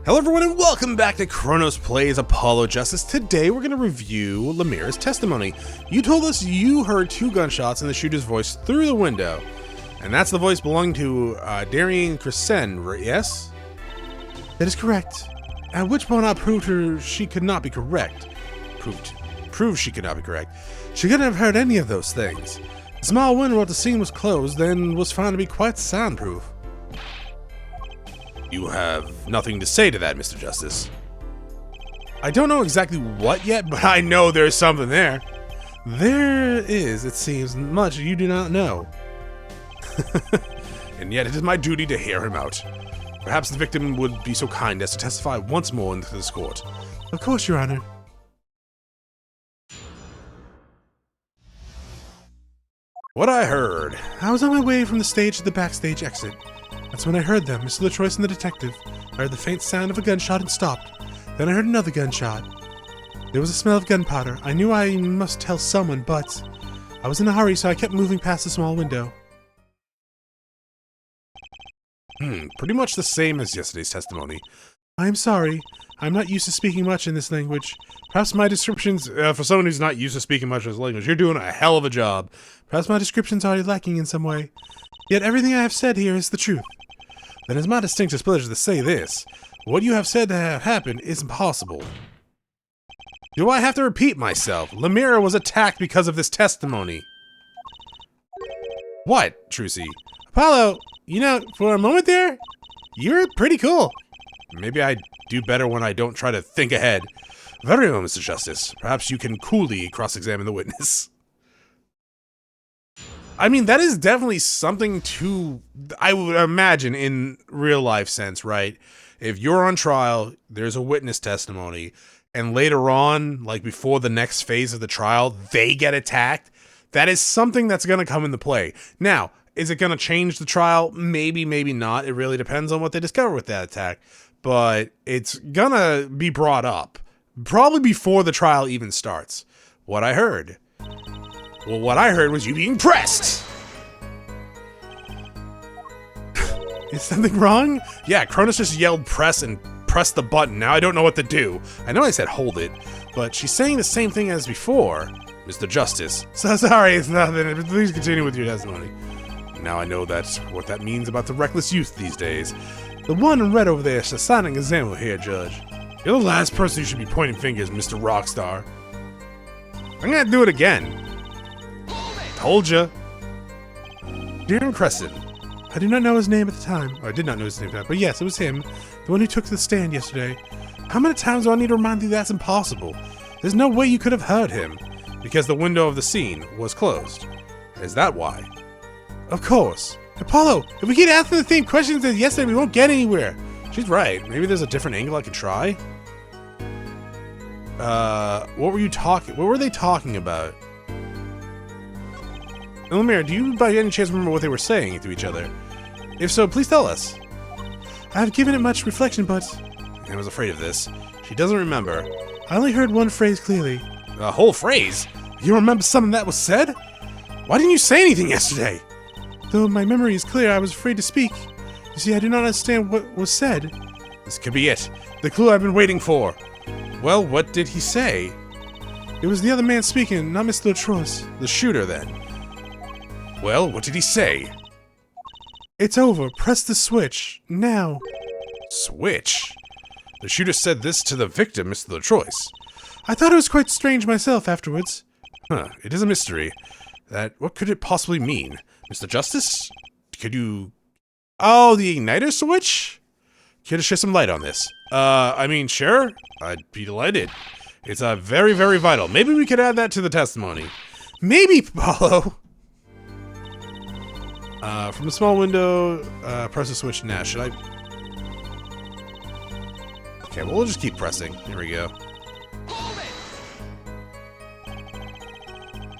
Hello everyone and welcome back to Chronosplays Apollo Justice. Today we're going to review Lemira's testimony. You told us you heard 2 gunshots and the shooter's voice through the window. And that's the voice belonging to Darian Crescent, yes? That is correct. At which point I proved she could not be correct. Proved she could not be correct. She couldn't have heard any of those things. The small window at the scene was closed and was found to be quite soundproof. You have nothing to say to that, Mr. Justice. I don't know exactly what yet, but I know there's something there. There is, it seems, much you do not know. And yet it is my duty to hear him out. Perhaps the victim would be so kind as to testify once more in this court. Of course, Your Honor. What I heard. I was on my way from the stage to the backstage exit. That's when I heard them, Mr. LaTroyce and the detective. I heard the faint sound of a gunshot and stopped. Then I heard another gunshot. There was a smell of gunpowder. I knew I must tell someone, but I was in a hurry, so I kept moving past the small window. Pretty much the same as yesterday's testimony. I am sorry. I'm not used to speaking much in this language. Perhaps my descriptions, for someone who's not used to speaking much in this language, you're doing a hell of a job. Perhaps my descriptions are lacking in some way. Yet everything I have said here is the truth. Then it's my distinct pleasure to say this. What you have said to have happened is impossible. Do I have to repeat myself? Lemira was attacked because of this testimony. What, Trucy? Apollo, you know, for a moment there, you're pretty cool. Maybe I do better when I don't try to think ahead. Very well, Mr. Justice. Perhaps you can coolly cross-examine the witness. I mean, that is definitely something to, I would imagine, in real life sense, right? If you're on trial, there's a witness testimony, and later on, like before the next phase of the trial, they get attacked, that is something that's going to come into play. Now, is it going to change the trial? Maybe, maybe not. It really depends on what they discover with that attack. But it's going to be brought up, probably before the trial even starts. What I heard. Well, what I heard was you being pressed! Is something wrong? Yeah, Chronos just yelled press and pressed the button. Now I don't know what to do. I know I said hold it, but she's saying the same thing as before. Mr. Justice. So sorry, it's nothing. Please continue with your testimony. Now I know that's what that means about the reckless youth these days. The one in red over there is signing an example here, Judge. You're the last person who should be pointing fingers, Mr. Rockstar. I'm gonna do it again. Told ya. Darian Crescent. I do not know his name at the time. Or I did not know his name at the time, but yes, it was him. The one who took the stand yesterday. How many times do I need to remind you that's impossible? There's no way you could have heard him. Because the window of the scene was closed. Is that why? Of course. Apollo, if we keep asking the same questions as yesterday, we won't get anywhere. She's right. Maybe there's a different angle I could try. What were they talking about? Lemira, do you by any chance remember what they were saying to each other? If so, please tell us. I have given it much reflection, but I was afraid of this. She doesn't remember. I only heard one phrase clearly. A whole phrase? You remember something that was said? Why didn't you say anything yesterday? Though my memory is clear, I was afraid to speak. You see, I do not understand what was said. This could be it. The clue I've been waiting for. Well, what did he say? It was the other man speaking, not Mr. LaTroyce. The shooter, then. Well, what did he say? It's over. Press the switch. Now. Switch? The shooter said this to the victim, Mr. LaTroyce. I thought it was quite strange myself afterwards. Huh, it is a mystery. What could it possibly mean? Mr. Justice? Could you... Oh, the igniter switch? Care to shed some light on this? I mean, sure. I'd be delighted. It's very, very vital. Maybe we could add that to the testimony. Maybe, Paulo. From a small window, press the switch now. Should I... Okay, well, we'll just keep pressing. Here we go.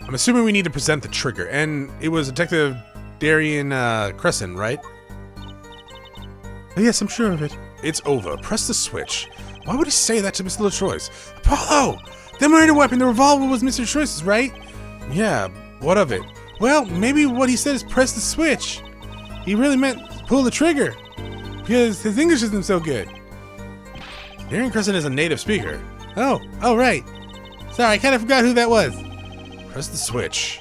I'm assuming we need to present the trigger, and it was Detective Darian Crescent, right? Oh, yes, I'm sure of it. It's over. Press the switch. Why would he say that to Mr. LaTroyce? Apollo! The murder weapon, the revolver was Mr. LaTroyce's, right? Yeah, what of it? Well, maybe what he said is press the switch. He really meant pull the trigger. Because his English isn't so good. Hearing Crescent is a native speaker. Oh, right. Sorry, I kind of forgot who that was. Press the switch.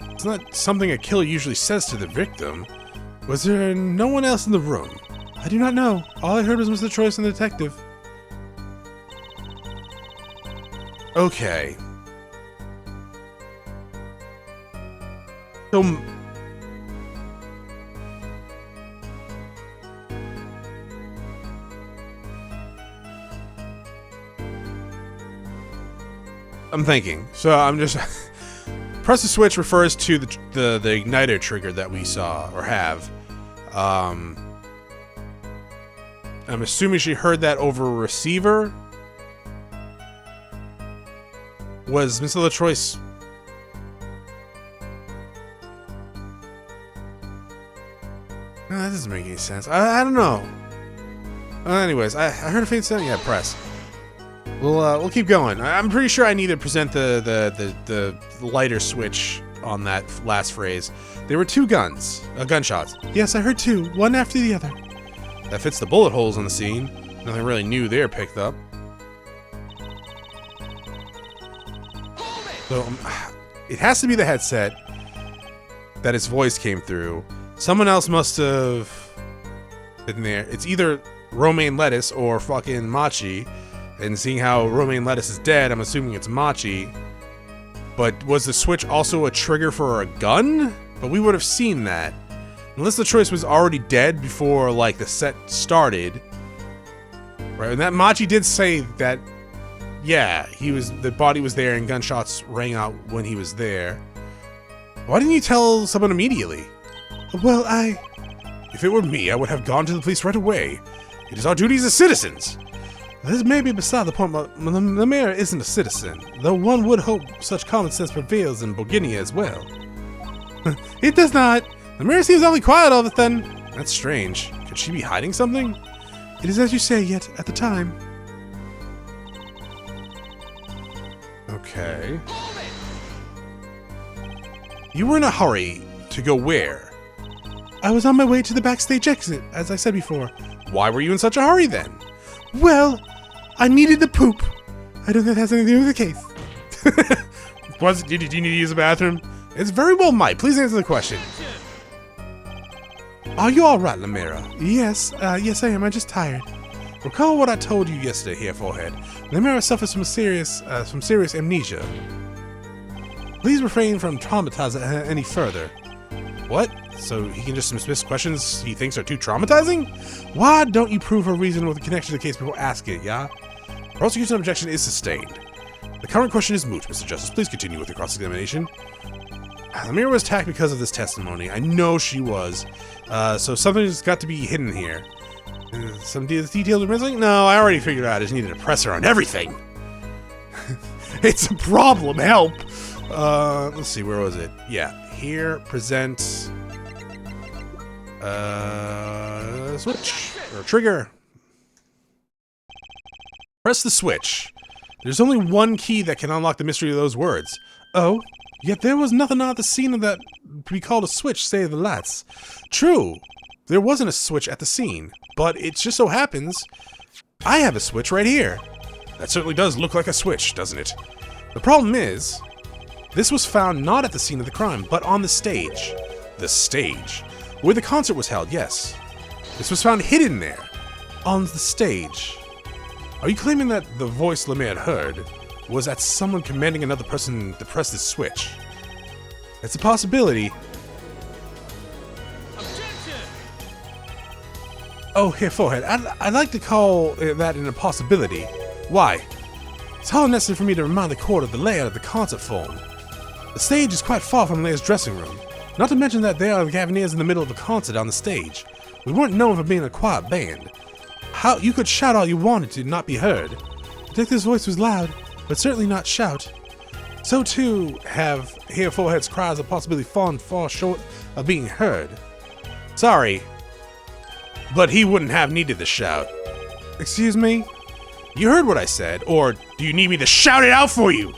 It's not something a killer usually says to the victim. Was there no one else in the room? I do not know. All I heard was Mr. Troyes and the detective. Okay. So... I'm thinking. So I'm just... Press the switch refers to the igniter trigger that we saw, or have. I'm assuming she heard that over a receiver. Was Mr. LaTroyce... No, that doesn't make any sense. I don't know. Anyways, I heard a faint sound. Yeah, press. We'll keep going. I'm pretty sure I need to present the lighter switch on that last phrase. There were two gunshots. Yes, I heard two, one after the other. That fits the bullet holes on the scene. Nothing really new there picked up. So it has to be the headset that his voice came through. Someone else must have been there. It's either romaine lettuce or fucking machi. And seeing how romaine lettuce is dead, I'm assuming it's machi. But was the switch also a trigger for a gun? But we would have seen that. Unless the choice was already dead before, like, the set started. Right, and that machi did say that, yeah, the body was there and gunshots rang out when he was there. Why didn't you tell someone immediately? Well, if it were me, I would have gone to the police right away. It is our duty as citizens. This may be beside the point, but the mayor isn't a citizen, though one would hope such common sense prevails in Boginia as well. It does not. The mayor seems awfully quiet all of a sudden. That's strange. Could she be hiding something? It is as you say, yet at the time. Okay. You were in a hurry to go where? I was on my way to the backstage exit, as I said before. Why were you in such a hurry then? Well, I needed the poop. I don't think that has anything to do with the case. Did you need to use the bathroom? It's very well might. Please answer the question. Are you alright, Lamera? Yes, yes I am. I'm just tired. Recall what I told you yesterday here, Forehead. Lamera suffers from serious amnesia. Please refrain from traumatizing her any further. What? So he can just dismiss questions he thinks are too traumatizing? Why don't you prove her reason with a connection to the case before asking it, yeah? Prosecution objection is sustained. The current question is moot, Mr. Justice. Please continue with the cross-examination. Lamira was attacked because of this testimony. I know she was. So something's got to be hidden here. Some details are missing? No, I already figured out I just needed a presser on everything. It's a problem, help! Let's see, where was it? Yeah, here, present... switch, or trigger. Press the switch. There's only one key that can unlock the mystery of those words. Oh, yet there was nothing on the scene of that to be called a switch, save the lights. True, there wasn't a switch at the scene, but it just so happens I have a switch right here. That certainly does look like a switch, doesn't it? The problem is, this was found not at the scene of the crime, but on the stage. The stage. Where the concert was held, yes. This was found hidden there, on the stage. Are you claiming that the voice Lemay had heard was that someone commanding another person to press this switch? It's a possibility. Objection! Oh, here, Forehead, I'd like to call that an impossibility. Why? It's all necessary for me to remind the court of the layout of the concert form. The stage is quite far from Leia's dressing room. Not to mention that there are the Cavaliers in the middle of the concert on the stage. We weren't known for being a quiet band. How you could shout all you wanted to not be heard. Detective's voice was loud, but certainly not shout. So too have Here Forehead's cries of possibility fallen far short of being heard. Sorry, but he wouldn't have needed the shout. Excuse me? You heard what I said, or do you need me to shout it out for you?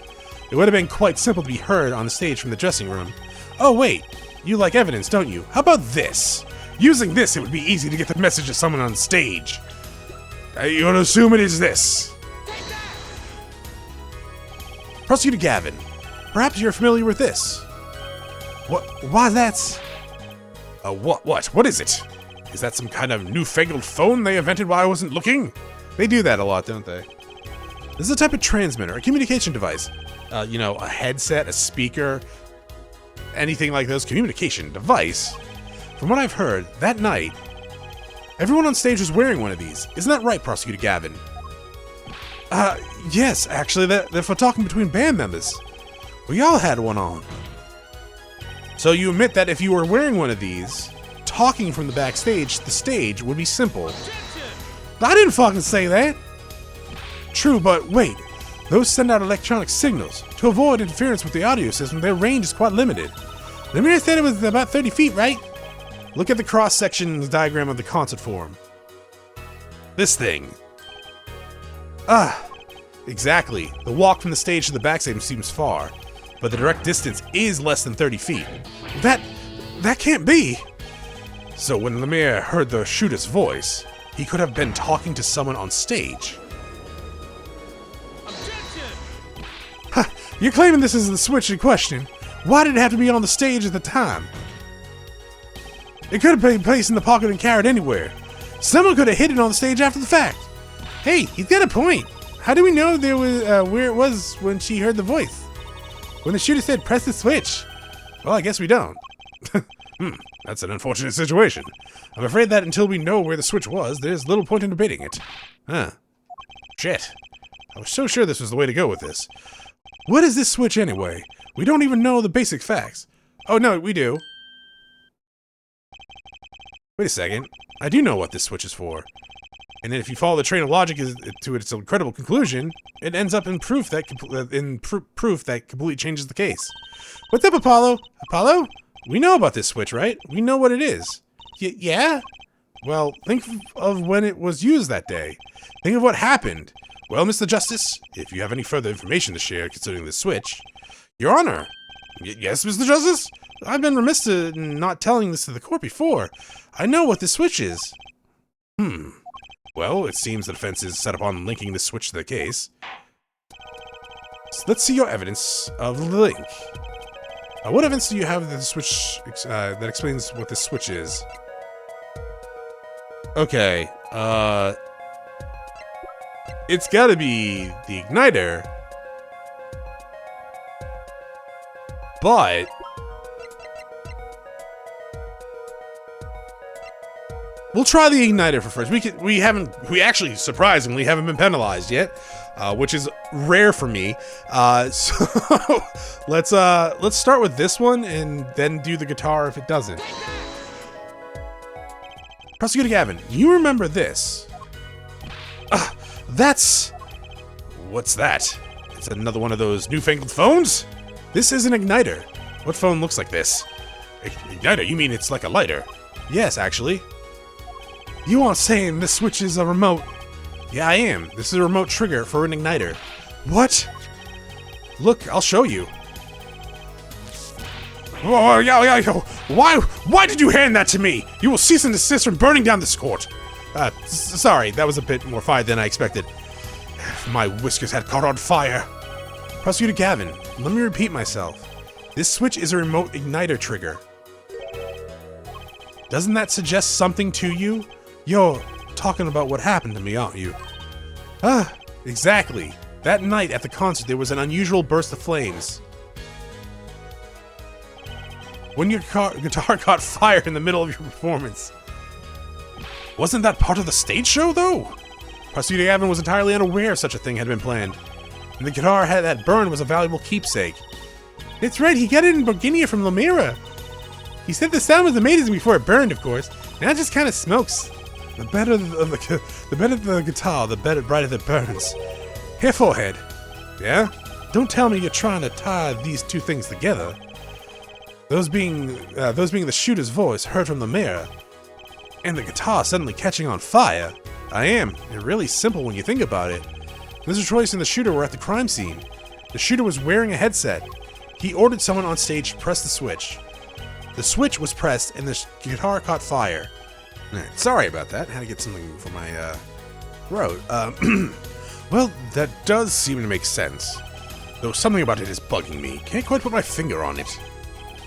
It would have been quite simple to be heard on the stage from the dressing room. Oh wait, you like evidence, don't you? How about this? Using this, it would be easy to get the message to someone on stage. You're gonna assume it is this. Prosecutor Gavin, perhaps you're familiar with this. What? Why that's... What? What is it? Is that some kind of newfangled phone they invented while I wasn't looking? They do that a lot, don't they? This is a type of transmitter, a communication device. You know, a headset, a speaker, anything like those. Communication device. From what I've heard, that night, everyone on stage was wearing one of these. Isn't that right, Prosecutor Gavin? Yes, actually, they're for talking between band members. We all had one on. So you admit that if you were wearing one of these, talking from the backstage, the stage would be simple. I didn't fucking say that! True, but wait. Those send out electronic signals. To avoid interference with the audio system, their range is quite limited. The mirror said it was about 30 feet, right? Look at the cross-section diagram of the concert forum. This thing. Exactly. The walk from the stage to the backstage seems far, but the direct distance is less than 30 feet. That can't be! So when Lemire heard the shooter's voice, he could have been talking to someone on stage. Huh, you're claiming this is the switch in question. Why did it have to be on the stage at the time? It could have been placed in the pocket and carried anywhere. Someone could have hid it on the stage after the fact. Hey, he's got a point. How do we know there was where it was when she heard the voice? When the shooter said, press the switch? Well, I guess we don't. That's an unfortunate situation. I'm afraid that until we know where the switch was, there's little point in debating it. Shit. I was so sure this was the way to go with this. What is this switch anyway? We don't even know the basic facts. Oh, no, we do. Wait a second. I do know what this switch is for. And then if you follow the train of logic to its incredible conclusion, it ends up in proof that completely changes the case. What's up, Apollo? Apollo? We know about this switch, right? We know what it is. Yeah? Well, think of when it was used that day. Think of what happened. Well, Mr. Justice, if you have any further information to share concerning this switch... Your Honor! Yes, Mr. Justice? I've been remiss in not telling this to the court before. I know what this switch is. Well, it seems the defense is set upon linking this switch to the case. So let's see your evidence of the link. What evidence do you have that the switch that explains what this switch is? Okay, it's gotta be the igniter, but we'll try the igniter for first. We actually surprisingly haven't been penalized yet, which is rare for me. So let's start with this one and then do the guitar if it doesn't. Prosecutor Gavin, you remember this? What's that? It's another one of those newfangled phones? This is an igniter. What phone looks like this? Igniter? You mean it's like a lighter? Yes, actually. You aren't saying this switch is a remote? Yeah, I am. This is a remote trigger for an igniter. What? Look, I'll show you. Oh, why did you hand that to me? You will cease and desist from burning down this court. Sorry, that was a bit more fire than I expected. My whiskers had caught on fire. Prosecutor Gavin, let me repeat myself. This switch is a remote igniter trigger. Doesn't that suggest something to you? You're talking about what happened to me, aren't you? Exactly. That night at the concert, there was an unusual burst of flames. When your guitar caught fire in the middle of your performance. Wasn't that part of the stage show, though? Prosecutor Gavin was entirely unaware such a thing had been planned. And the guitar that burned was a valuable keepsake. That's right, he got it in Bourguignon from Lemire. He said the sound was amazing before it burned, of course. Now it just kind of smokes. The better the guitar, the brighter it burns. Here, forehead. Yeah? Don't tell me you're trying to tie these two things together. Those being the shooter's voice heard from the mirror, and the guitar suddenly catching on fire. I am. It's really simple when you think about it. Mr. Troyes and the shooter were at the crime scene. The shooter was wearing a headset. He ordered someone on stage to press the switch. The switch was pressed and the guitar caught fire. Sorry about that. I had to get something for my Wrote, well, that does seem to make sense. Though something about it is bugging me. Can't quite put my finger on it.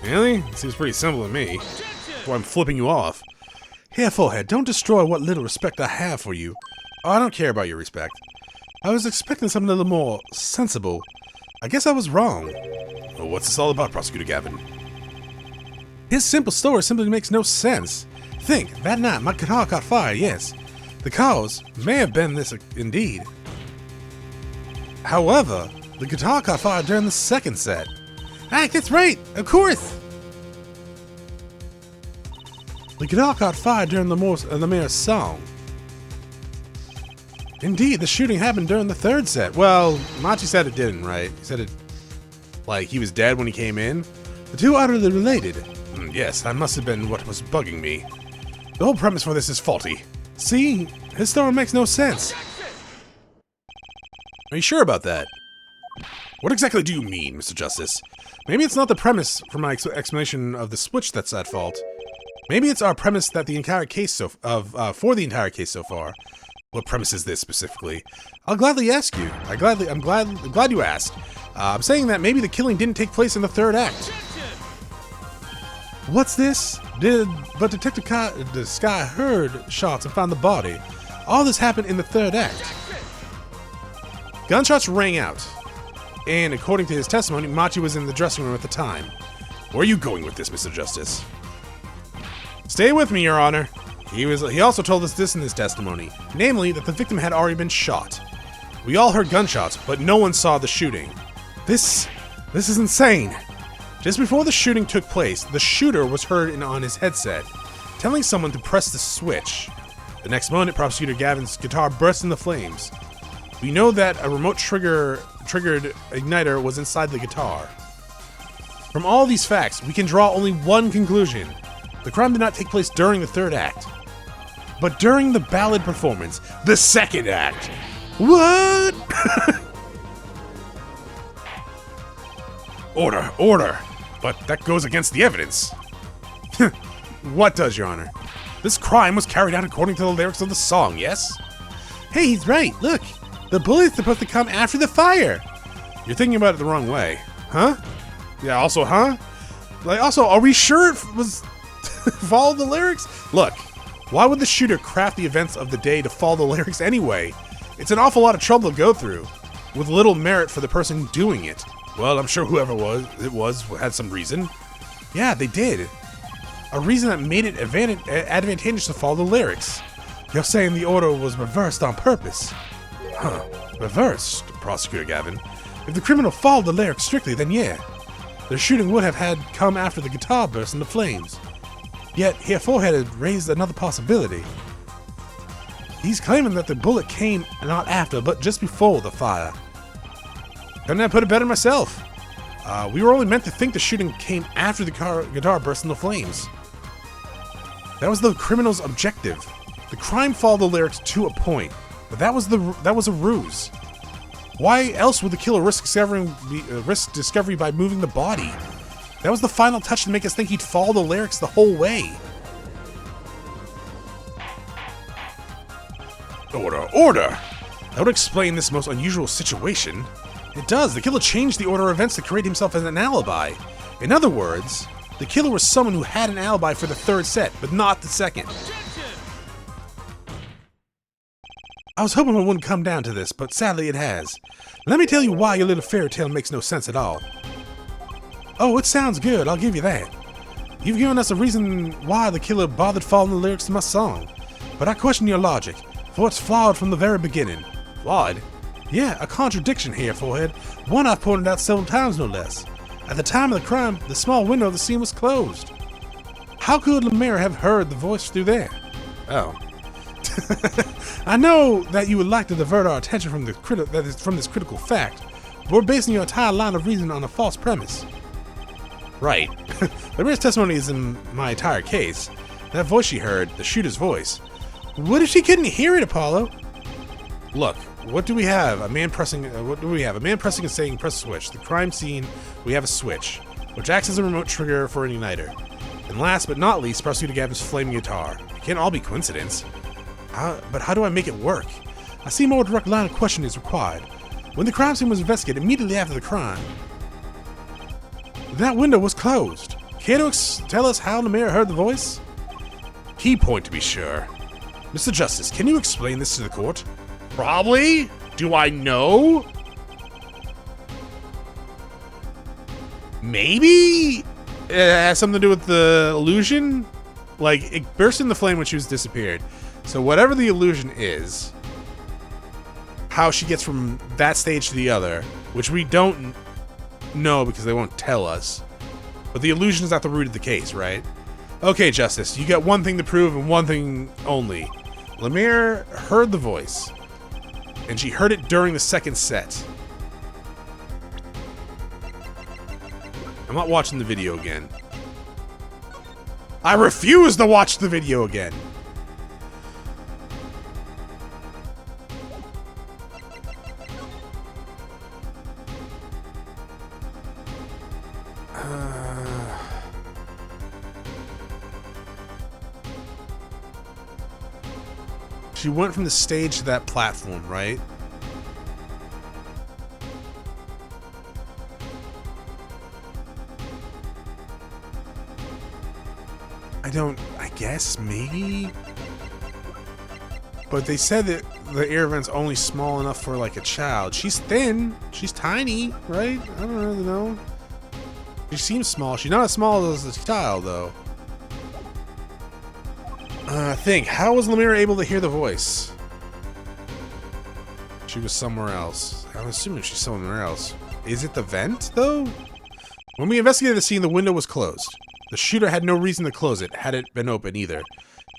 Really? It seems pretty simple to me. That's why I'm flipping you off. Here, Forehead, don't destroy what little respect I have for you. Oh, I don't care about your respect. I was expecting something a little more sensible. I guess I was wrong. Well, what's this all about, Prosecutor Gavin? His simple story simply makes no sense. Think, that night my guitar caught fire, yes. The cause may have been this indeed. However, the guitar caught fire during the second set. Ah, that's right, of course! The guitar caught fire during the mayor's song. Indeed, the shooting happened during the third set. Well, Machi said it didn't, right? He said it like he was dead when he came in. The two are utterly related. Yes, that must have been what was bugging me. The whole premise for this is faulty. See? His story makes no sense. Are you sure about that? What exactly do you mean, Mr. Justice? Maybe it's not the premise for my explanation of the switch that's at fault. Maybe it's our premise that the entire case for the entire case so far. What premise is this specifically? I'll gladly ask you. I'm glad you asked. I'm saying that maybe the killing didn't take place in the third act. What's this? But Detective Sky heard shots and found the body. All this happened in the third act. Gunshots rang out, and according to his testimony, Machi was in the dressing room at the time. Where are you going with this, Mr. Justice? Stay with me, Your Honor. He also told us this in his testimony, namely that the victim had already been shot. We all heard gunshots, but no one saw the shooting. This is insane. Just before the shooting took place, the shooter was heard on his headset, telling someone to press the switch. The next moment, Prosecutor Gavin's guitar burst into flames. We know that a remote triggered igniter was inside the guitar. From all these facts, we can draw only one conclusion. The crime did not take place during the third act, but during the ballad performance, the second act. What? Order. But that goes against the evidence. What does, Your Honor? This crime was carried out according to the lyrics of the song, yes? Hey, he's right. Look, the bullet's supposed to come after the fire. You're thinking about it the wrong way. Huh? Yeah, also, huh? Are we sure it was follow the lyrics? Look, why would the shooter craft the events of the day to follow the lyrics anyway? It's an awful lot of trouble to go through, with little merit for the person doing it. Well, I'm sure whoever it was had some reason. Yeah, they did. A reason that made it advantageous to follow the lyrics. You're saying the order was reversed on purpose. Huh. Reversed, Prosecutor Gavin. If the criminal followed the lyrics strictly, then yeah. The shooting would have had come after the guitar burst into flames. Yet, here Forehead had raised another possibility. He's claiming that the bullet came not after, but just before the fire. Couldn't I put it better myself? We were only meant to think the shooting came after the guitar burst into flames. That was the criminal's objective. The crime followed the lyrics to a point, but that was a ruse. Why else would the killer risk discovery by moving the body? That was the final touch to make us think he'd follow the lyrics the whole way. Order! That would explain this most unusual situation. It does. The killer changed the order of events to create himself as an alibi. In other words, the killer was someone who had an alibi for the third set, but not the second. I was hoping it wouldn't come down to this, but sadly it has. Let me tell you why your little fairy tale makes no sense at all. Oh, it sounds good, I'll give you that. You've given us a reason why the killer bothered following the lyrics to my song. But I question your logic, for it's flawed from the very beginning. Flawed? Yeah, a contradiction here, Forehead. One I've pointed out several times, no less. At the time of the crime, the small window of the scene was closed. How could Lemire have heard the voice through there? Oh. I know that you would like to divert our attention from this critical fact, but we're basing your entire line of reasoning on a false premise. Right. Lemire's testimony is in my entire case. That voice she heard, the shooter's voice. What if she couldn't hear it, Apollo? Look, what do we have? A man pressing. What do we have? A man pressing and saying, "Press switch." The crime scene. We have a switch, which acts as a remote trigger for an igniter. And last but not least, Prosecutor Gavin's flaming guitar. It can't all be coincidence. But how do I make it work? I see more direct line of question is required. When the crime scene was investigated immediately after the crime, that window was closed. Care to tell us how Lemire heard the voice? Key point to be sure. Mr. Justice, can you explain this to the court? Probably. Do I know? Maybe? It has something to do with the illusion? Like, it burst into flame when she was disappeared. So whatever the illusion is, how she gets from that stage to the other, which we don't know because they won't tell us. But the illusion is at the root of the case, right? Okay, Justice, you got one thing to prove and one thing only. Lemire heard the voice, and she heard it during the second set. I'm not watching the video again. I refuse to watch the video again. She went from the stage to that platform, right? I guess, maybe? But they said that the air vent's only small enough for, like, a child. She's thin. She's tiny, right? I don't really know. She seems small. She's not as small as a child, though. How was Lemire able to hear the voice? She was somewhere else. I'm assuming she's somewhere else. Is it the vent, though? When we investigated the scene, the window was closed. The shooter had no reason to close it, had it been open either.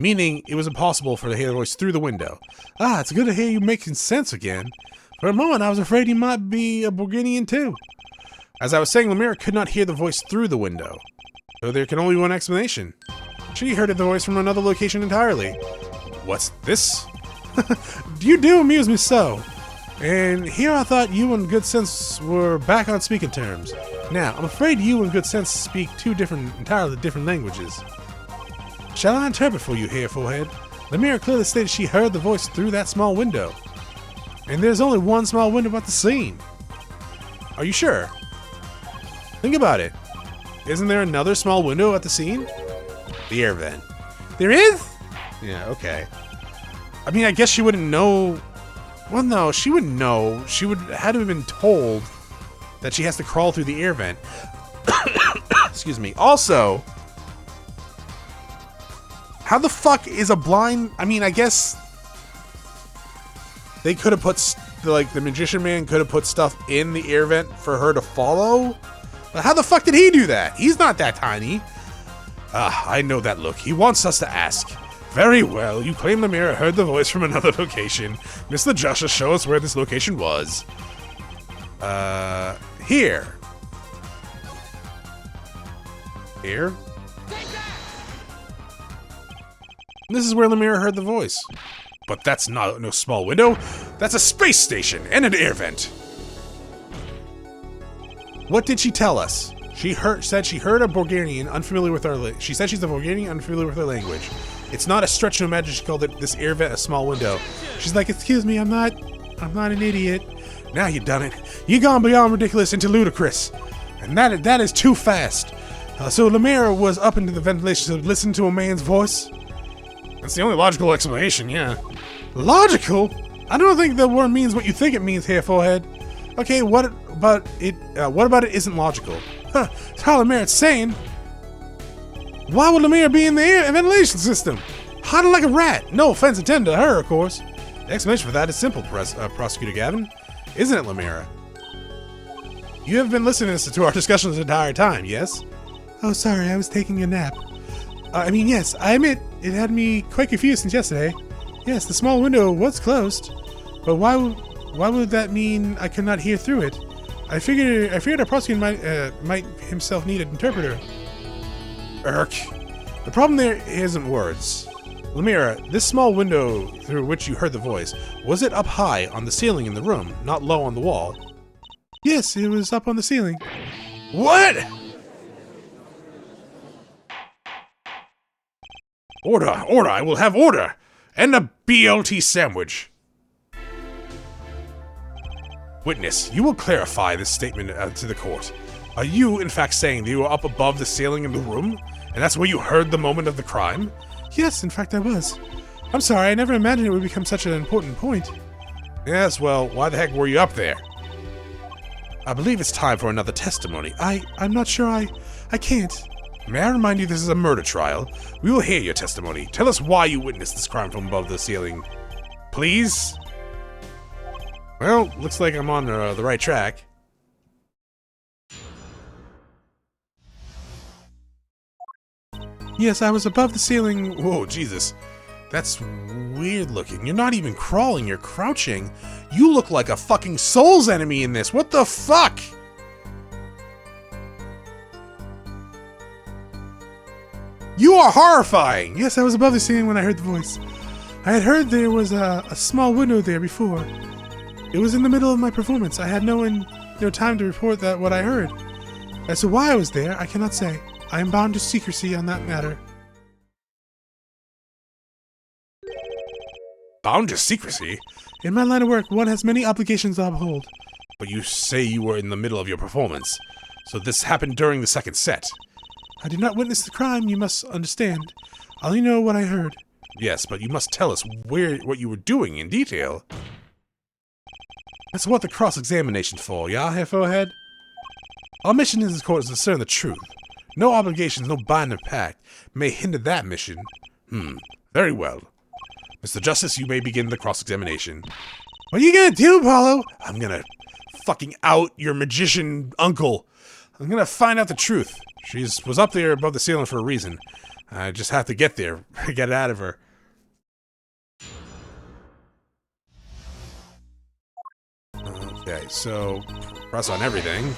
Meaning, it was impossible for her to hear the voice through the window. Ah, it's good to hear you making sense again. For a moment, I was afraid he might be a Borginian too. As I was saying, Lemire could not hear the voice through the window. So there can only be one explanation. She heard the voice from another location entirely. What's this? You do amuse me so. And here I thought you and Good Sense were back on speaking terms. Now, I'm afraid you and Good Sense speak two entirely different languages. Shall I interpret for you here, Forehead? Lemire clearly stated she heard the voice through that small window. And there's only one small window at the scene. Are you sure? Think about it. Isn't there another small window at the scene? The air vent. There is? Yeah, okay. I mean, I guess she wouldn't know. Well, no, she wouldn't know. She would had to have been told that she has to crawl through the air vent. Excuse me. Also, how the fuck is a blind... I mean, I guess they could have put... Like, the Magician Man could have put stuff in the air vent for her to follow. But how the fuck did he do that? He's not that tiny. I know that look. He wants us to ask. Very well, you claim Lemire heard the voice from another location. Mr. Justice, show us where this location was. Here. Here? This is where Lemire heard the voice. But that's not no small window. That's a space station and an air vent. What did she tell us? Said she heard a Borginian unfamiliar with our she said she's a Borginian unfamiliar with our language. It's not a stretch to imagine she called this air vent a small window. She's like, excuse me, I'm not an idiot. Now you done it. You gone beyond ridiculous into ludicrous. And that is too fast. So Lemire was up into the ventilation to listen to a man's voice? That's the only logical explanation, yeah. Logical? I don't think the word means what you think it means here, Forehead. Okay, what about it isn't logical? Huh, it's how Lemire's saying. Why would Lemire be in the air ventilation system? Hiding like a rat. No offense intended to her, of course. The explanation for that is simple, Prosecutor Gavin. Isn't it, Lemire? You have been listening to our discussions the entire time, yes? Oh, sorry, I was taking a nap. Yes, I admit, it had me quite confused since yesterday. Yes, the small window was closed. But why would that mean I could not hear through it? I figured our prosecutor might himself need an interpreter. Irk. The problem there isn't words. Lemire, this small window through which you heard the voice, was it up high on the ceiling in the room, not low on the wall? Yes, it was up on the ceiling. What? Order, I will have order! And a BLT sandwich. Witness, you will clarify this statement to the court. Are you, in fact, saying that you were up above the ceiling in the room, and that's where you heard the moment of the crime? Yes, in fact I was. I'm sorry, I never imagined it would become such an important point. Yes, well, why the heck were you up there? I believe it's time for another testimony. I'm not sure I can't. May I remind you this is a murder trial? We will hear your testimony. Tell us why you witnessed this crime from above the ceiling. Please? Well, looks like I'm on the right track. Yes, I was above the ceiling. Whoa, Jesus. That's weird looking. You're not even crawling, you're crouching. You look like a fucking Souls enemy in this. What the fuck? You are horrifying! Yes, I was above the ceiling when I heard the voice. I had heard there was a small window there before. It was in the middle of my performance. I had no time to report what I heard. As to why I was there, I cannot say. I am bound to secrecy on that matter. Bound to secrecy? In my line of work, one has many obligations to uphold. But you say you were in the middle of your performance, so this happened during the second set. I did not witness the crime, you must understand. I only know what I heard. Yes, but you must tell us what you were doing in detail. That's what the cross-examination's for, yeah, Heffohead? Our mission in this court is to discern the truth. No obligations, no binding pact may hinder that mission. Very well. Mr. Justice, you may begin the cross-examination. What are you gonna do, Paulo? I'm gonna fucking out your magician uncle. I'm gonna find out the truth. She was up there above the ceiling for a reason. I just have to get there, get it out of her. Okay, so press on everything.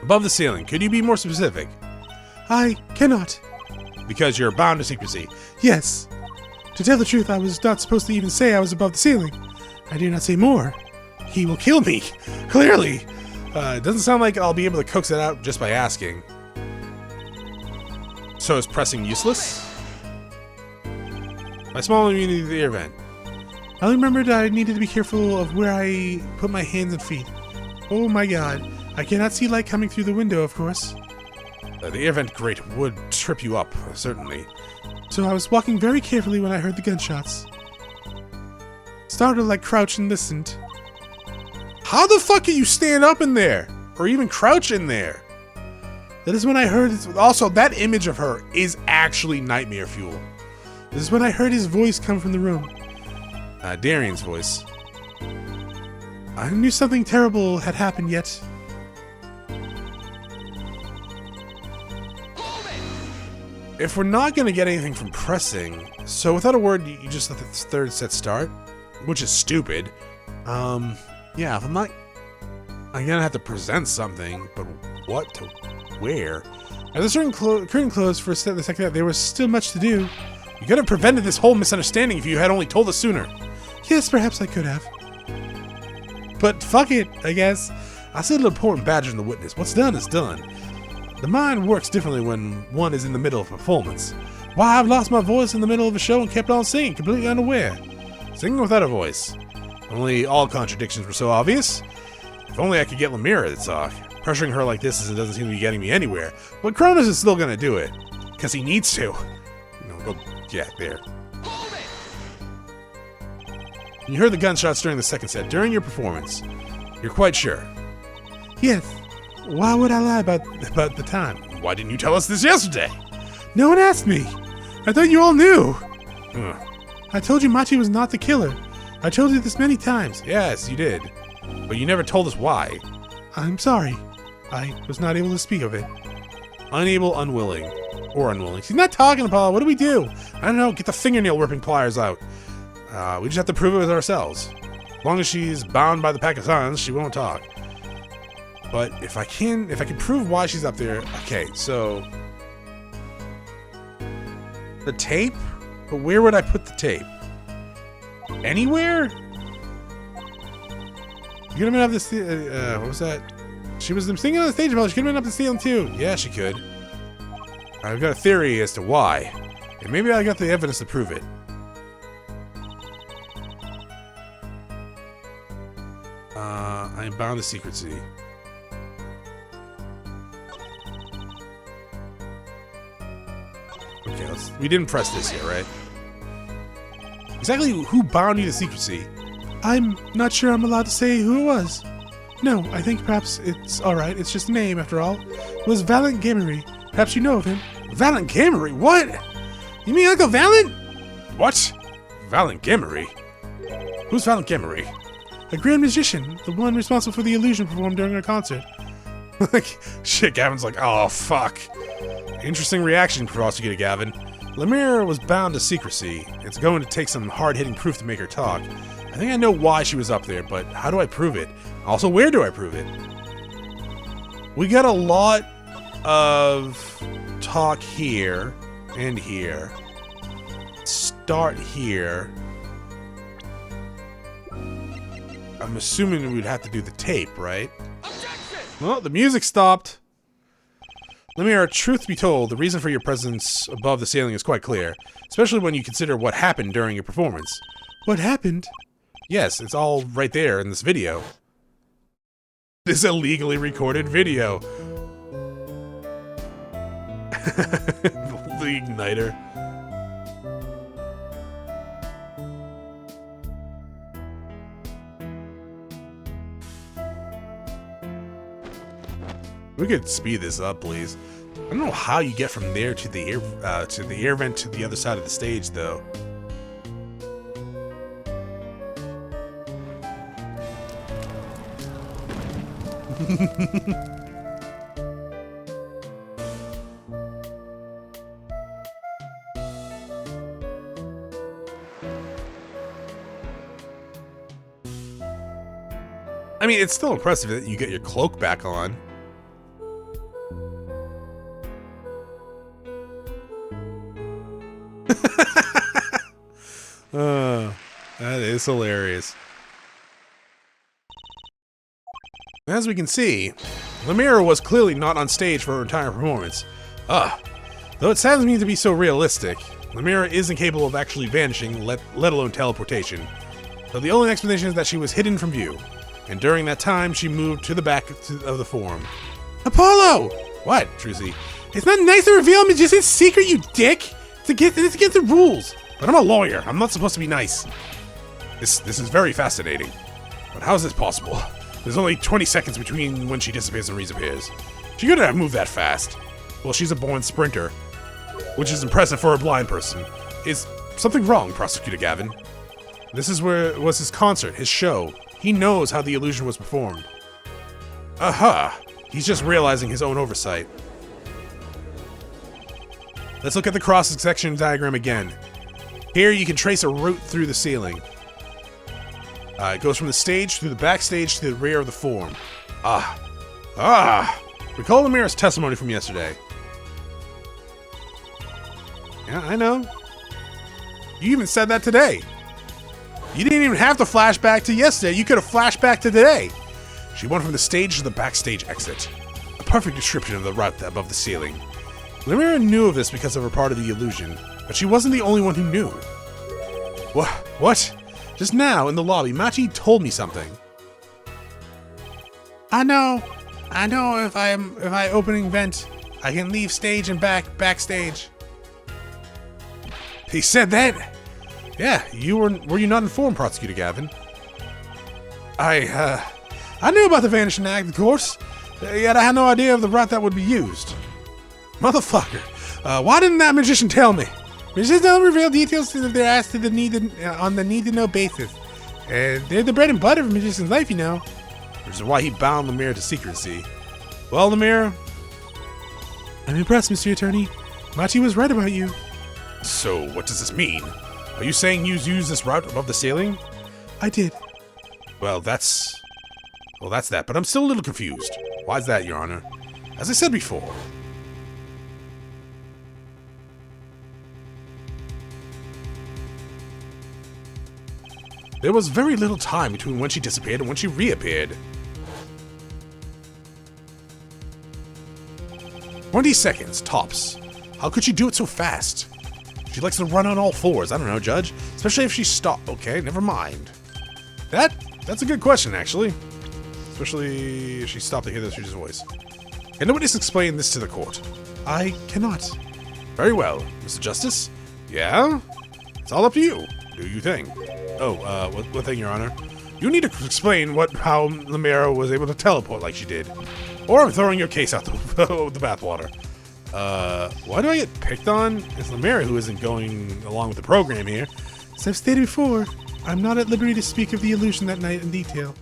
Above the ceiling, could you be more specific? I cannot. Because you're bound to secrecy. Yes. To tell the truth, I was not supposed to even say I was above the ceiling. I dare not say more. He will kill me, clearly. It doesn't sound like I'll be able to coax it out just by asking. So is pressing useless? My small immunity to the air vent. I remembered I needed to be careful of where I put my hands and feet. Oh my god. I cannot see light coming through the window, of course. The air vent grate would trip you up, certainly. So I was walking very carefully when I heard the gunshots. Startled, I crouched and listened. How the fuck can you stand up in there? Or even crouch in there? That is when I heard his... Also, that image of her is actually nightmare fuel. This is when I heard his voice come from the room. Darian's voice. I knew something terrible had happened yet. If we're not going to get anything from pressing, so without a word, you just let the third set start, which is stupid. Yeah, if I'm not... I'm going to have to present something, but what to where? As the curtain closed for the second set, there was still much to do. You could have prevented this whole misunderstanding if you had only told us sooner. Yes, perhaps I could have. But fuck it, I guess. I said an important badger in the witness. What's done is done. The mind works differently when one is in the middle of a performance. Why, I've lost my voice in the middle of a show and kept on singing, completely unaware. Singing without a voice. Only all contradictions were so obvious. If only I could get Lemira to talk. Pressuring her like this doesn't seem to be getting me anywhere. But Chronos is still gonna do it. Because he needs to. Yeah, there. You heard the gunshots during the second set, during your performance. You're quite sure. Yes. Why would I lie about the time? Why didn't you tell us this yesterday? No one asked me. I thought you all knew. Ugh. I told you Machi was not the killer. I told you this many times. Yes, you did. But you never told us why. I'm sorry. I was not able to speak of it. Unable, unwilling. Or unwilling. She's not talking, Paul. What do we do? I don't know. Get the fingernail ripping pliers out. We just have to prove it with ourselves. As long as she's bound by the pack of suns, she won't talk. But if I can prove why she's up there, okay, so the tape? But where would I put the tape? Anywhere? You could have been up this, what was that? She was singing on the stage, but she could have been up the ceiling too. Yeah, she could. I've got a theory as to why. And maybe I got the evidence to prove it. I am bound to secrecy. Okay, we didn't press this yet, right? Exactly who bound you to secrecy? I'm not sure I'm allowed to say who it was. No, I think perhaps it's alright. It's just a name, after all. It was Valiant Gamery. Perhaps you know of him. Valiant Gamery? What? You mean Uncle Valiant? What? Valiant Gamery? Who's Valiant Gamery? A grand magician, the one responsible for the illusion performed during our concert. Like, shit, Gavin's like, oh, fuck. Interesting reaction, Prosecutor Gavin. Lemire was bound to secrecy. It's going to take some hard-hitting proof to make her talk. I think I know why she was up there, but how do I prove it? Also, where do I prove it? We got a lot of talk here and here. Start here. I'm assuming we'd have to do the tape, right? Objection! Well, the music stopped. Lemire, truth be told, the reason for your presence above the ceiling is quite clear, especially when you consider what happened during your performance. What happened? Yes, it's all right there in this video. This illegally recorded video. The igniter. We could speed this up, please. I don't know how you get from there to the air vent to the other side of the stage, though. I mean, it's still impressive that you get your cloak back on. That is hilarious. As we can see, Lemire was clearly not on stage for her entire performance. Though it saddens me to be so realistic, Lemire is incapable of actually vanishing, let alone teleportation. So the only explanation is that she was hidden from view, and during that time she moved to the back of the form. Apollo! What, Trucy? It's not nice to reveal a magician's secret, you dick! It's against the rules! But I'm a lawyer, I'm not supposed to be nice. This is very fascinating. But how is this possible? There's only 20 seconds between when she disappears and reappears. She couldn't have moved that fast. Well, she's a born sprinter, which is impressive for a blind person. Is something wrong, Prosecutor Gavin? This is where it was his concert, his show. He knows how the illusion was performed. Aha! He's just realizing his own oversight. Let's look at the cross-section diagram again. Here you can trace a route through the ceiling. It goes from the stage through the backstage to the rear of the form. Recall Lemire's testimony from yesterday. Yeah, I know. You even said that today. You didn't even have to flash back to yesterday. You could have flashed back to today. She went from the stage to the backstage exit. A perfect description of the route above the ceiling. Lemire knew of this because of her part of the illusion, but she wasn't the only one who knew. What? Just now, in the lobby, Machi told me something. I know if I opening vent, I can leave stage and backstage. He said that? Yeah, were you not informed, Prosecutor Gavin? I knew about the vanishing act, of course, yet I had no idea of the route that would be used. Motherfucker, why didn't that magician tell me? Magicians don't reveal details if they're asked on the need-to-know basis. They're the bread and butter of a magician's life, you know. Which is why he bound Lemire to secrecy. Well, Lemire, I'm impressed, Mr. Attorney. Machi was right about you. So, what does this mean? Are you saying you used this route above the ceiling? I did. Well, that's that, but I'm still a little confused. Why's that, Your Honor? As I said before, there was very little time between when she disappeared and when she reappeared. 20 seconds, tops. How could she do it so fast? She likes to run on all fours. I don't know, Judge. Especially if she stopped. Okay, never mind. That That's a good question, actually. Especially if she stopped to hear the stranger's voice. Can the witness explain this to the court? I cannot. Very well, Mr. Justice. Yeah? It's all up to you. Do you think? Oh, what thing, Your Honor? You need to explain how Lemira was able to teleport like she did. Or I'm throwing your case out the bathwater. Why do I get picked on? It's Lemira who isn't going along with the program here. As I've stated before, I'm not at liberty to speak of the illusion that night in detail.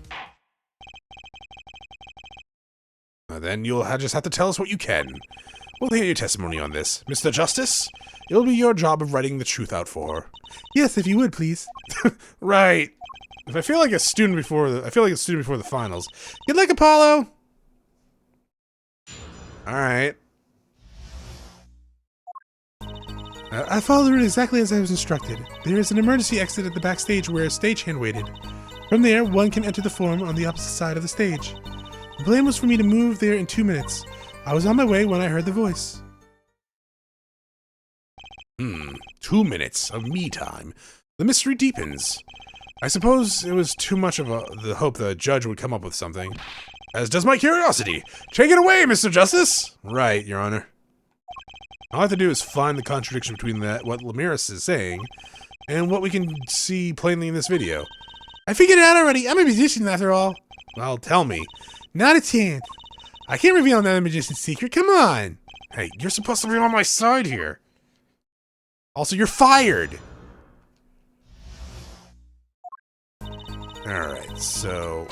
Then you'll just have to tell us what you can. We'll hear your testimony on this. Mr. Justice, it'll be your job of writing the truth out for her. Yes, if you would, please. Right. If I feel like a student before the finals. Good luck, Apollo. All right. I followed it exactly as I was instructed. There is an emergency exit at the backstage where a stagehand waited. From there, one can enter the forum on the opposite side of the stage. The plan was for me to move there in 2 minutes. I was on my way when I heard the voice. 2 minutes of me time. The mystery deepens. I suppose it was too much of the hope the judge would come up with something. As does my curiosity. Take it away, Mr. Justice! Right, Your Honor. All I have to do is find the contradiction between what Lemiris is saying and what we can see plainly in this video. I figured it out already. I'm a musician after all. Well, tell me. Not a chance. I can't reveal another magician's secret. Come on. Hey, you're supposed to be on my side here. Also, you're fired. Alright, so...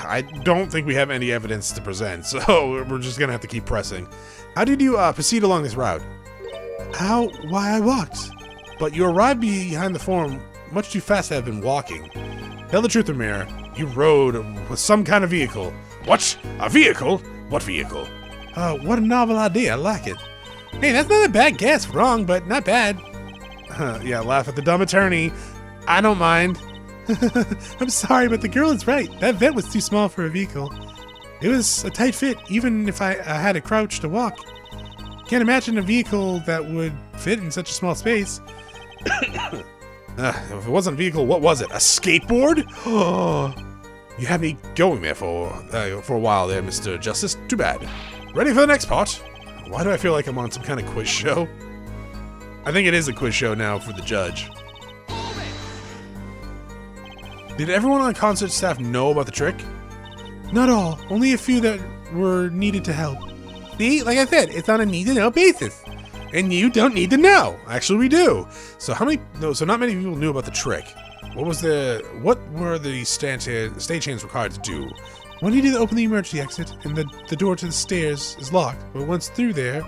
I don't think we have any evidence to present, so we're just gonna have to keep pressing. How did you proceed along this route? Why I walked. But you arrived behind the forum much too fast to have been walking. Tell the truth, Amir. You rode with some kind of vehicle. What? A vehicle? What vehicle? What a novel idea. I like it. Hey, that's not a bad guess. Wrong, but not bad. Yeah, laugh at the dumb attorney. I don't mind. I'm sorry, but the girl is right. That vent was too small for a vehicle. It was a tight fit, even if I had to crouch to walk. Can't imagine a vehicle that would fit in such a small space. If it wasn't a vehicle, what was it? A skateboard? Oh, you had me going there for a while there, Mr. Justice. Too bad. Ready for the next part? Why do I feel like I'm on some kind of quiz show? I think it is a quiz show now for the judge. Did everyone on concert staff know about the trick? Not all. Only a few that were needed to help. See, like I said, it's on a need-to-know basis. And you don't need to know. Actually, we do. So so not many people knew about the trick. What were the stagehands required to do? One needed to open the emergency exit, and the door to the stairs is locked. But once through there...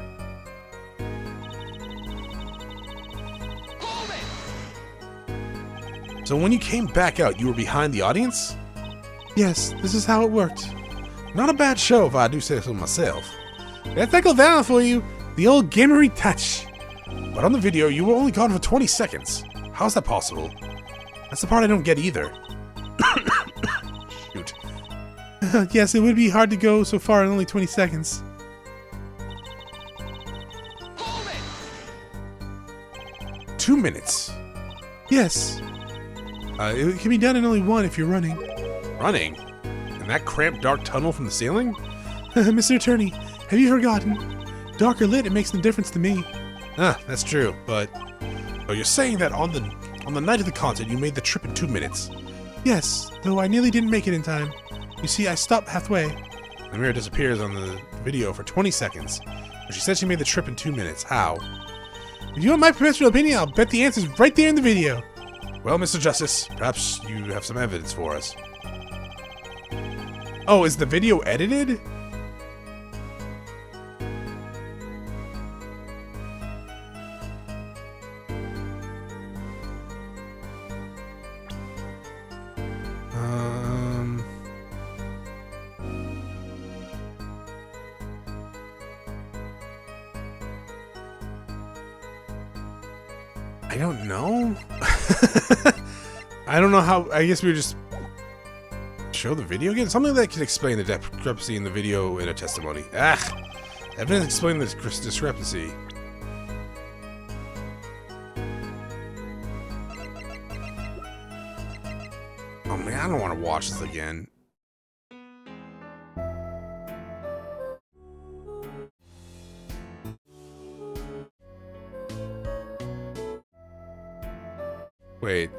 So when you came back out, you were behind the audience? Yes, this is how it worked. Not a bad show if I do say so myself. That's Uncle Val for you. The old gamery touch. But on the video, you were only gone for 20 seconds. How's that possible? That's the part I don't get either. Shoot. Yes, it would be hard to go so far in only 20 seconds. Movement. 2 minutes. Yes. It can be done in only 1 if you're running. Running? In that cramped dark tunnel from the ceiling? Mr. Attorney, have you forgotten? Dark or lit, it makes no difference to me. That's true, but you're saying that on the night of the concert, you made the trip in 2 minutes? Yes, though I nearly didn't make it in time. You see, I stopped halfway. The mirror disappears on the video for 20 seconds. But she said she made the trip in 2 minutes. How? If you want my professional opinion, I'll bet the answer's right there in the video. Well, Mr. Justice, perhaps you have some evidence for us. Oh, is the video edited? I don't know. I don't know how. I guess we would just show the video again. Something that could explain the discrepancy in the video in a testimony. Evidence explain the discrepancy. Oh man, I don't want to watch this again. Wait.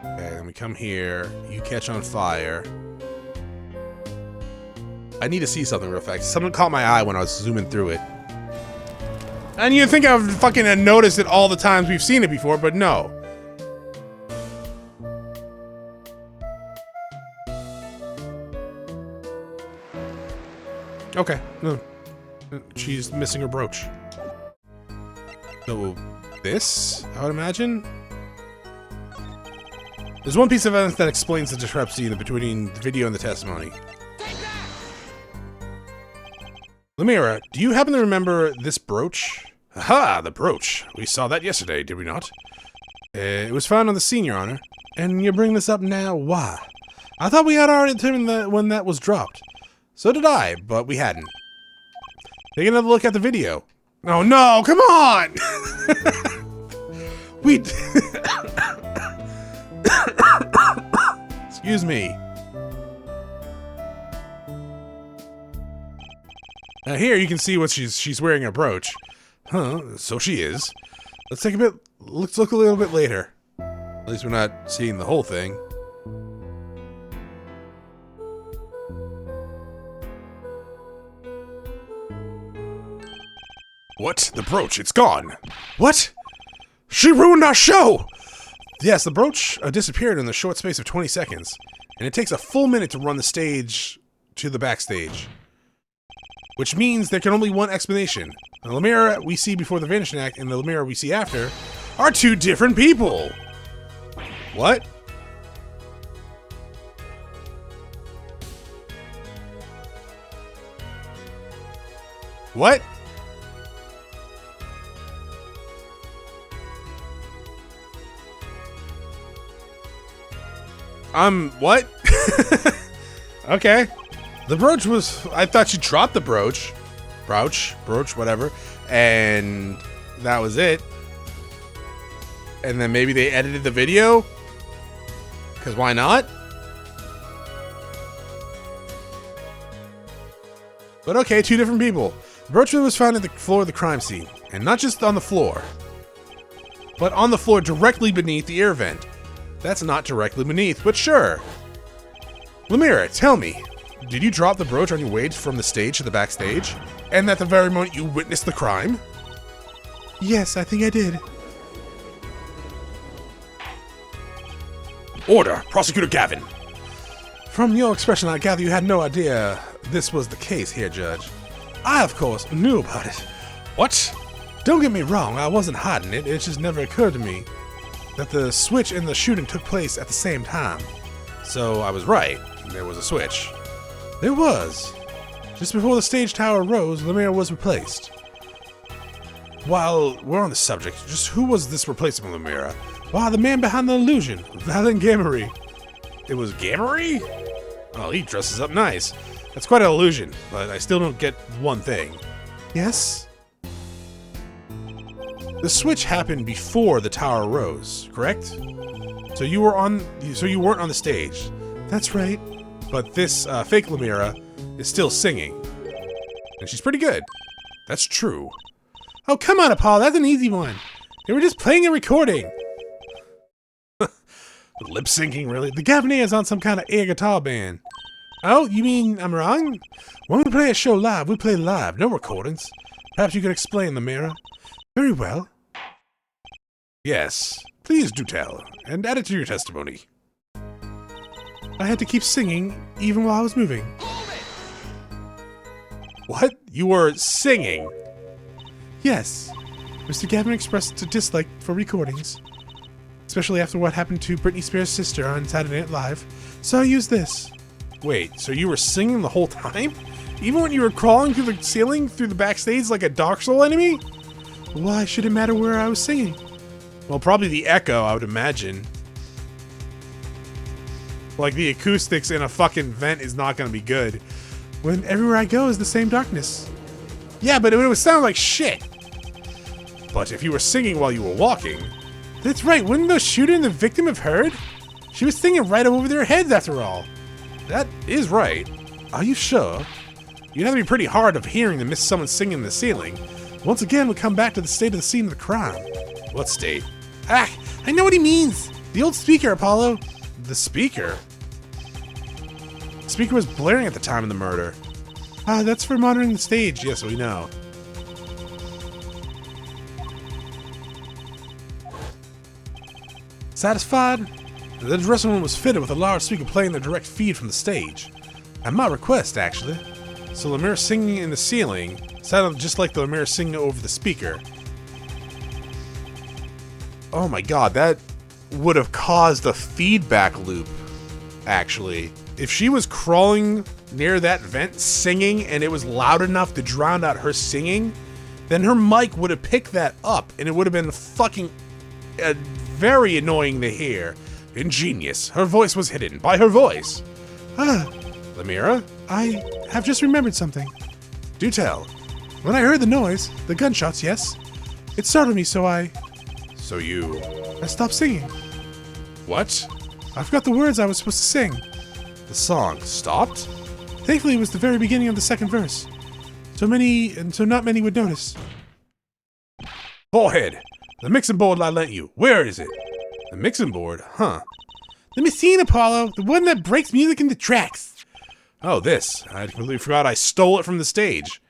Okay, then we come here. You catch on fire. I need to see something real fast. Something caught my eye when I was zooming through it. And you'd think I've fucking noticed it all the times we've seen it before, but no. Okay. No. She's missing her brooch. So, this, I would imagine? There's one piece of evidence that explains the discrepancy between the video and the testimony. Lemira, do you happen to remember this brooch? Aha, the brooch. We saw that yesterday, did we not? It was found on the scene, Your Honor. And you're bringing this up now? Why? I thought we had already determined that when that was dropped. So did I, but we hadn't. Take another look at the video. Oh no, come on! We... Excuse me. Here you can see what she's wearing a brooch. Huh, so she is. Let's look a little bit later. At least we're not seeing the whole thing. What? The brooch, it's gone. What? She ruined our show! Yes, the brooch disappeared in the short space of 20 seconds. And it takes a full minute to run the stage to the backstage. Which means there can only be one explanation. The Lemira we see before the Vanishing Act and the Lemira we see after are two different people. What? What? What? Okay. The brooch was, I thought she dropped the brooch. Brooch, whatever. And that was it. And then maybe they edited the video? Because why not? But okay, two different people. The brooch was found at the floor of the crime scene. And not just on the floor, but on the floor directly beneath the air vent. That's not directly beneath, but sure. Lemira, tell me, did you drop the brooch on your way from the stage to the backstage? And at the very moment you witnessed the crime? Yes, I think I did. Order, Prosecutor Gavin. From your expression, I gather you had no idea this was the case here, Judge. I, of course, knew about it. What? Don't get me wrong, I wasn't hiding it. It just never occurred to me that the switch and the shooting took place at the same time. So I was right. There was a switch. There was. Just before the stage tower rose, Lemira was replaced. While we're on the subject, just who was this replacement Lemira? Why, the man behind the illusion, Valen Gamery. It was Gamery? Oh, he dresses up nice. That's quite an illusion, but I still don't get one thing. Yes? The switch happened before the tower rose, correct? So you weren't on the stage. That's right. But this fake Lemira is still singing. And she's pretty good. That's true. Oh, come on, Paul, that's an easy one. They were just playing and recording. Lip syncing, really? The Gavinier is on some kind of air guitar band. Oh, you mean I'm wrong? When we play a show live, we play live, no recordings. Perhaps you could explain, Lemira. Very well. Yes, please do tell, and add it to your testimony. I had to keep singing, even while I was moving. What? You were singing? Yes. Mr. Gavin expressed a dislike for recordings, especially after what happened to Britney Spears' sister on Saturday Night Live, so I used this. Wait, so you were singing the whole time? Even when you were crawling through the ceiling, through the backstage like a Dark Soul enemy? Why should it matter where I was singing? Well, probably the echo, I would imagine. Like, the acoustics in a fucking vent is not gonna be good. When everywhere I go is the same darkness. Yeah, but it would sound like shit. but if you were singing while you were walking... That's right, wouldn't the shooter and the victim have heard? She was singing right over their heads after all. That is right. Are you sure? You'd have to be pretty hard of hearing to miss someone singing in the ceiling. Once again, we come back to the state of the scene of the crime. What state? Ah, I know what he means. The old speaker, Apollo. The speaker? The speaker was blaring at the time of the murder. Ah, that's for monitoring the stage. Yes, we know. Satisfied? The dressing room was fitted with a large speaker playing the direct feed from the stage. At my request, actually. So the mirror singing in the ceiling sounded just like the mirror singing over the speaker. Oh my god, that would have caused a feedback loop, actually. If she was crawling near that vent singing and it was loud enough to drown out her singing, then her mic would have picked that up and it would have been fucking very annoying to hear. Ingenious. Her voice was hidden by her voice. Ah, Lemira? I have just remembered something. Do tell. When I heard the noise, the gunshots, yes, it startled me, so I stopped singing. What? I forgot the words I was supposed to sing. The song stopped? Thankfully, it was the very beginning of the second verse. So not many would notice. Forehead! The mixing board I lent you. Where is it? The mixing board? Huh. The machine, Apollo. The one that breaks music into tracks. Oh, this. I completely forgot I stole it from the stage.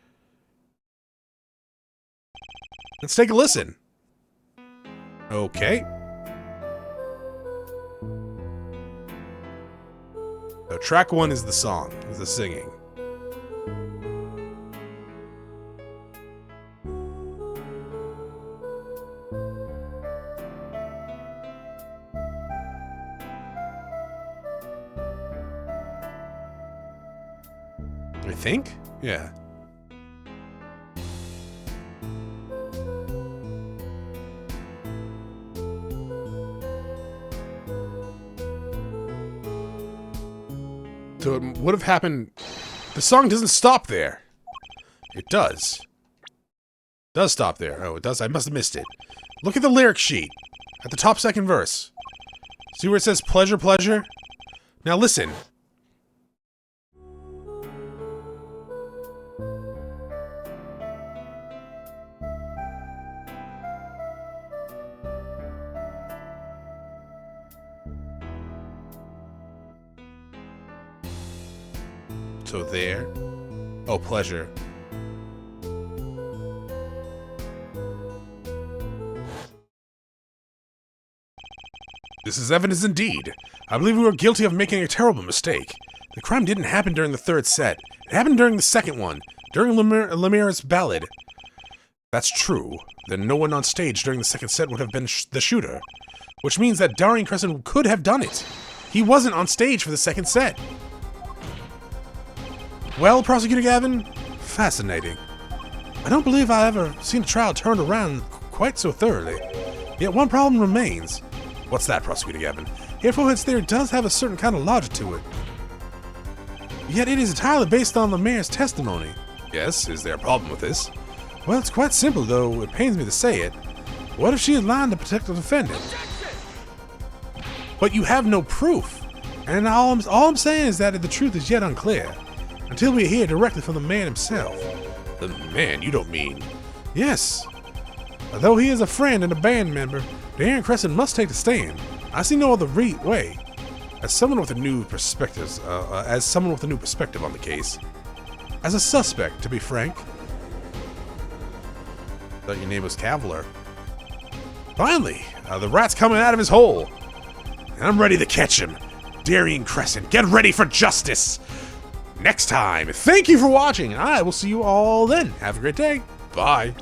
Let's take a listen. Okay. So track 1 is the song, is the singing. I think? Yeah. So it would have happened... The song doesn't stop there. It does. It does stop there. Oh, it does. I must have missed it. Look at the lyric sheet. At the top second verse. See where it says pleasure, pleasure? Now listen. So there. Oh, pleasure. This is evidence indeed. I believe we were guilty of making a terrible mistake. The crime didn't happen during the third set. It happened during the second one, during Lemira's ballad. That's true. Then no one on stage during the second set would have been the shooter. Which means that Darian Crescent could have done it. He wasn't on stage for the second set. Well, Prosecutor Gavin, fascinating. I don't believe I've ever seen a trial turned around quite so thoroughly. Yet one problem remains. What's that, Prosecutor Gavin? Airfohead's theory does have a certain kind of logic to it. Yet it is entirely based on the mayor's testimony. Yes, is there a problem with this? Well, it's quite simple, though it pains me to say it. What if she is lying to protect the defendant? But you have no proof. And all I'm saying is that the truth is yet unclear. Until we hear directly from the man himself. The man? You don't mean... Yes. Although he is a friend and a band member, Darian Crescent must take the stand. I see no other way. As someone with a new perspective on the case. As a suspect, to be frank. Thought your name was Cavalier. Finally, the rat's coming out of his hole. And I'm ready to catch him. Darian Crescent, get ready for justice! Next time. Thank you for watching, and I will see you all then. Have a great day. Bye.